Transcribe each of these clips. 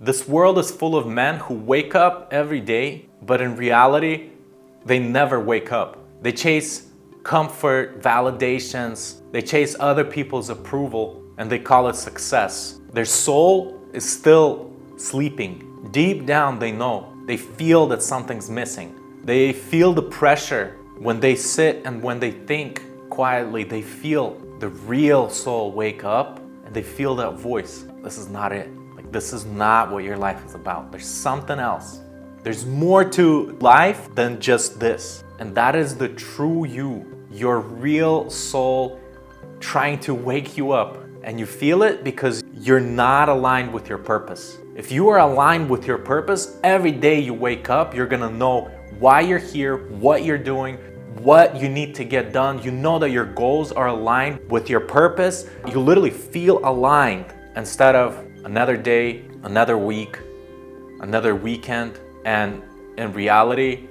This world is full of men who wake up every day, but in reality, they never wake up. They chase comfort, validations, they chase other people's approval, and they call it success. Their soul is still sleeping. Deep down, they know. They feel that something's missing. They feel the pressure when they sit and when they think quietly. They feel the real soul wake up and they feel that voice. This is not it. Like, this is not what your life is about. There's something else. There's more to life than just this. And that is the true you, your real soul trying to wake you up. And you feel it because you're not aligned with your purpose. If you are aligned with your purpose, every day you wake up, you're gonna know why you're here, what you're doing, what you need to get done. You know that your goals are aligned with your purpose. You literally feel aligned instead of another day, another week, another weekend. And in reality,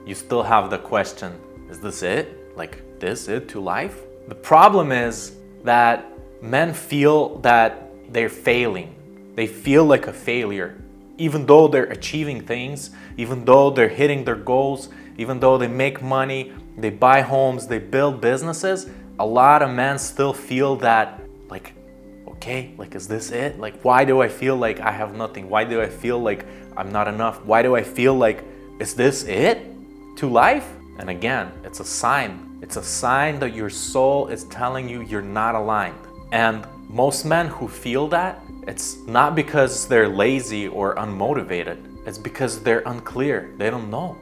you still have the question, is this it? Like, this it to life? The problem is that men feel that they're failing. They feel like a failure. Even though they're achieving things, even though they're hitting their goals, even though they make money, they buy homes, they build businesses, a lot of men still feel that, like, okay, like, is this it? Like, why do I feel like I have nothing? Why do I feel like I'm not enough? Why do I feel like, is this it to life? And again, it's a sign. It's a sign that your soul is telling you you're not aligned. And most men who feel that, it's not because they're lazy or unmotivated. It's because they're unclear. They don't know.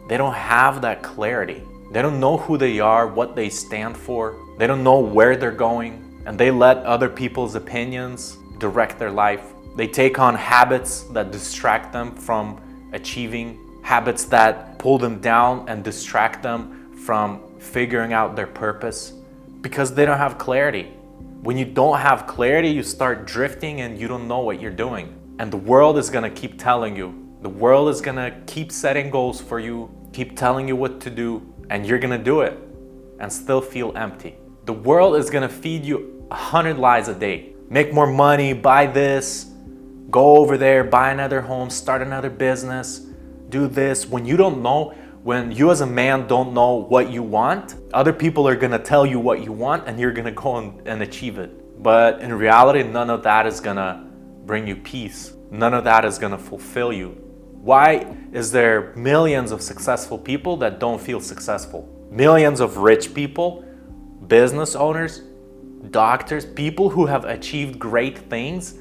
They don't have that clarity. They don't know who they are, what they stand for. They don't know where they're going. And they let other people's opinions direct their life. They take on habits that distract them from achieving, habits that pull them down and distract them from figuring out their purpose because they don't have clarity. When you don't have clarity, you start drifting and you don't know what you're doing. And the world is gonna keep telling you. The world is gonna keep setting goals for you, keep telling you what to do, and you're gonna do it and still feel empty. The world is gonna feed you 100 lies a day. Make more money, buy this, go over there, buy another home, start another business, do this. When you don't know, when you as a man don't know what you want, other people are gonna tell you what you want and you're gonna go and achieve it. But in reality, none of that is gonna bring you peace. None of that is gonna fulfill you. Why is there millions of successful people that don't feel successful? Millions of rich people, business owners, doctors, people who have achieved great things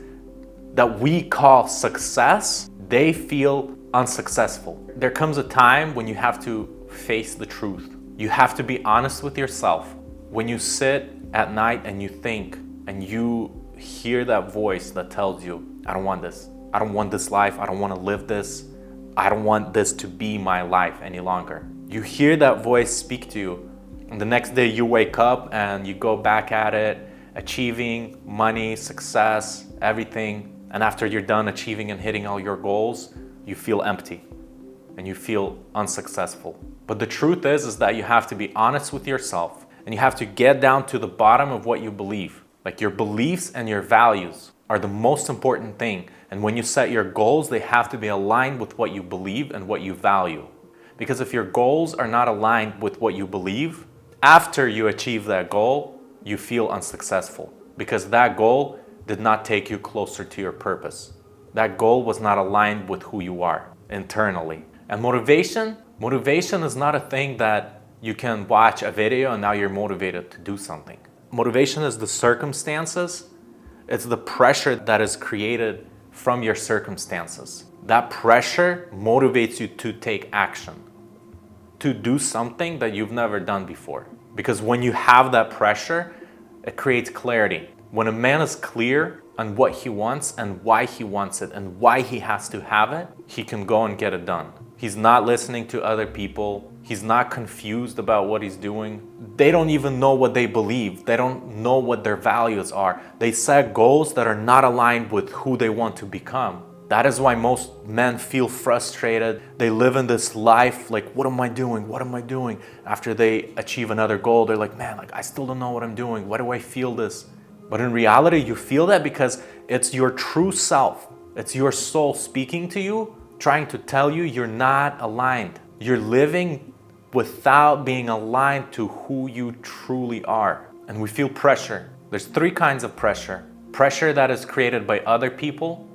that we call success, they feel unsuccessful. There comes a time when you have to face the truth. You have to be honest with yourself. When you sit at night and you think and you hear that voice that tells you, I don't want this. I don't want this life. I don't want to live this. I don't want this to be my life any longer. You hear that voice speak to you, and the next day you wake up and you go back at it, achieving money, success, everything. And after you're done achieving and hitting all your goals, you feel empty and you feel unsuccessful. But the truth is that you have to be honest with yourself and you have to get down to the bottom of what you believe. Like, your beliefs and your values are the most important thing. And when you set your goals, they have to be aligned with what you believe and what you value. Because if your goals are not aligned with what you believe, after you achieve that goal, you feel unsuccessful because that goal did not take you closer to your purpose. That goal was not aligned with who you are internally. And motivation is not a thing that you can watch a video and now you're motivated to do something. Motivation is the circumstances. It's the pressure that is created from your circumstances. That pressure motivates you to take action, to do something that you've never done before. Because when you have that pressure, it creates clarity. When a man is clear on what he wants and why he wants it and why he has to have it, he can go and get it done. He's not listening to other people. He's not confused about what he's doing. They don't even know what they believe. They don't know what their values are. They set goals that are not aligned with who they want to become. That is why most men feel frustrated. They live in this life like, what am I doing? What am I doing? After they achieve another goal, they're like, man, I still don't know what I'm doing. Why do I feel this? But in reality, you feel that because it's your true self. It's your soul speaking to you, trying to tell you you're not aligned. You're living without being aligned to who you truly are. And we feel pressure. There's three kinds of pressure. Pressure that is created by other people,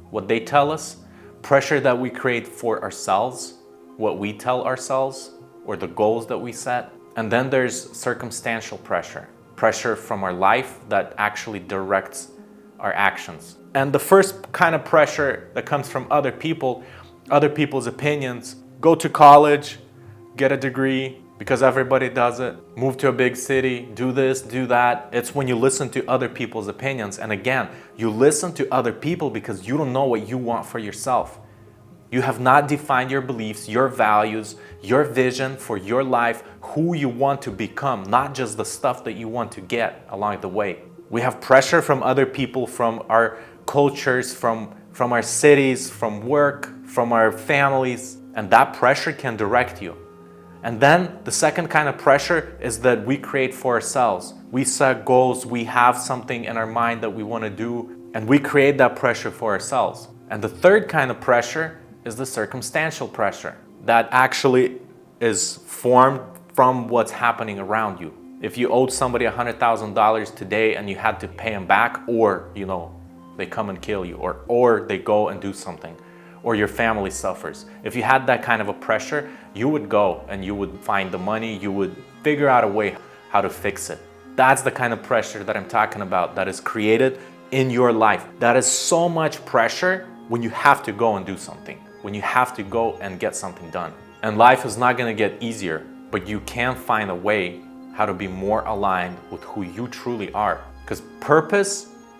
what they tell us. Pressure that we create for ourselves, what we tell ourselves, or the goals that we set. And then there's circumstantial pressure. Pressure from our life that actually directs our actions. And the first kind of pressure that comes from other people, other people's opinions. Go to college, get a degree because everybody does it. Move to a big city, do this, do that. It's when you listen to other people's opinions. And again, you listen to other people because you don't know what you want for yourself. You have not defined your beliefs, your values, your vision for your life, who you want to become, not just the stuff that you want to get along the way. We have pressure from other people, from our cultures, from our cities, from work, from our families, and that pressure can direct you. And then the second kind of pressure is that we create for ourselves. We set goals, we have something in our mind that we want to do, and we create that pressure for ourselves. And the third kind of pressure is the circumstantial pressure that actually is formed from what's happening around you. If you owed somebody $100,000 today and you had to pay them back, or they come and kill you, or they go and do something, or your family suffers. If you had that kind of a pressure, you would go and you would find the money, you would figure out a way how to fix it. That's the kind of pressure that I'm talking about that is created in your life. That is so much pressure when you have to go and do something, when you have to go and get something done. And life is not gonna get easier, but you can find a way how to be more aligned with who you truly are. Because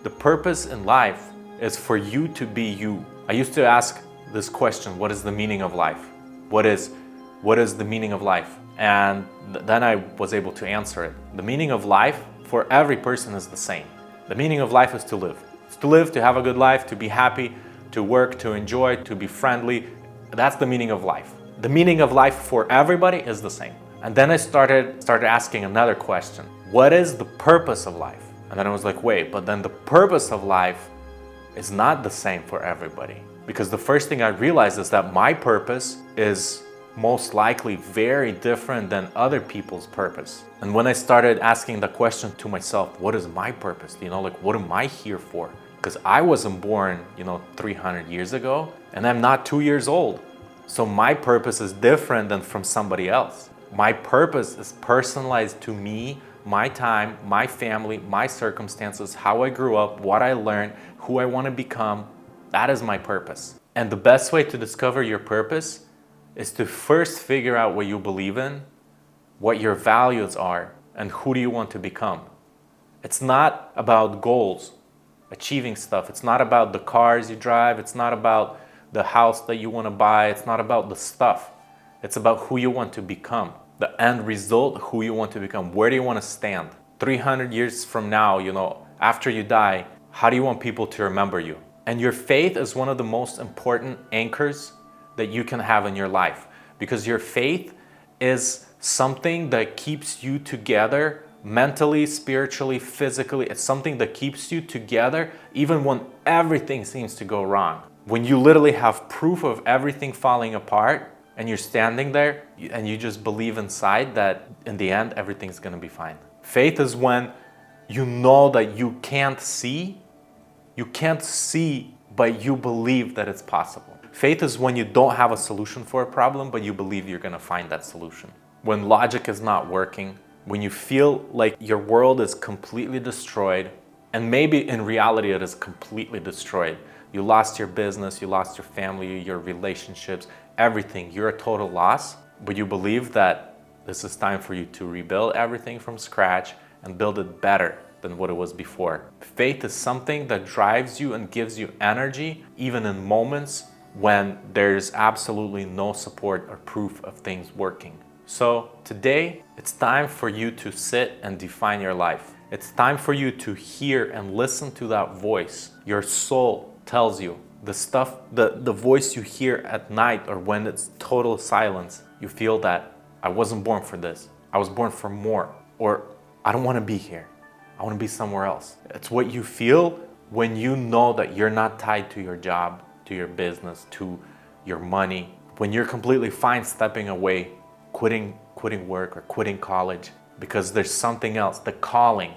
the purpose in life is for you to be you. I used to ask this question, what is the meaning of life? What is the meaning of life? And then I was able to answer it. The meaning of life for every person is the same. The meaning of life is to live. It's to live, to have a good life, to be happy, to work, to enjoy, to be friendly. That's the meaning of life. The meaning of life for everybody is the same. And then I started asking another question. What is the purpose of life? And then I was like, wait, but then the purpose of life is not the same for everybody. Because the first thing I realized is that my purpose is most likely very different than other people's purpose. And when I started asking the question to myself, what is my purpose? What am I here for? Because I wasn't born, 300 years ago, and I'm not 2 years old. So my purpose is different than from somebody else. My purpose is personalized to me, my time, my family, my circumstances, how I grew up, what I learned, who I want to become. That is my purpose. And the best way to discover your purpose is to first figure out what you believe in, what your values are, and who do you want to become. It's not about goals, achieving stuff. It's not about the cars you drive. It's not about the house that you want to buy. It's not about the stuff. It's about who you want to become. The end result, who you want to become. Where do you want to stand? 300 years from now, after you die, how do you want people to remember you? And your faith is one of the most important anchors that you can have in your life, because your faith is something that keeps you together mentally, spiritually, physically. It's something that keeps you together even when everything seems to go wrong. When you literally have proof of everything falling apart and you're standing there and you just believe inside that in the end everything's gonna be fine. Faith is when you know that you can't see, but you believe that it's possible. Faith is when you don't have a solution for a problem, but you believe you're gonna find that solution. When logic is not working, when you feel like your world is completely destroyed, and maybe in reality it is completely destroyed. You lost your business, you lost your family, your relationships, everything. You're a total loss, but you believe that this is time for you to rebuild everything from scratch and build it better than what it was before. Faith is something that drives you and gives you energy, even in moments when there's absolutely no support or proof of things working. So today, it's time for you to sit and define your life. It's time for you to hear and listen to that voice. Your soul tells you the stuff, the voice you hear at night or when it's total silence. You feel that I wasn't born for this. I was born for more. Or I don't want to be here. I want to be somewhere else. It's what you feel when you know that you're not tied to your job, to your business, to your money, when you're completely fine stepping away, quitting work or quitting college because there's something else, the calling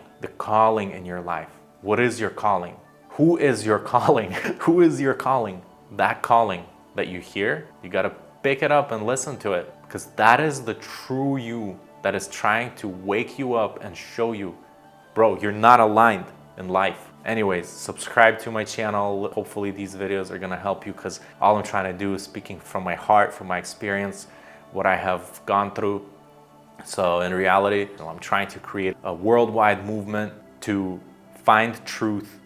in your life. What is your calling? Who is your calling? Who is your calling? That calling that you hear, you got to pick it up and listen to it, because that is the true you that is trying to wake you up and show you, bro, you're not aligned in life. Anyways, subscribe to my channel. Hopefully these videos are gonna help you, because all I'm trying to do is speaking from my heart, from my experience, what I have gone through. So in reality, I'm trying to create a worldwide movement to find truth,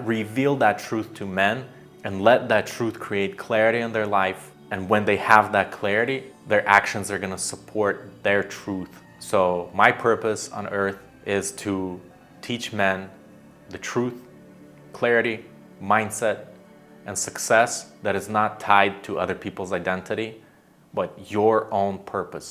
reveal that truth to men, and let that truth create clarity in their life. And when they have that clarity, their actions are gonna support their truth. So my purpose on earth is to teach men the truth, clarity, mindset, and success that is not tied to other people's identity, but your own purpose.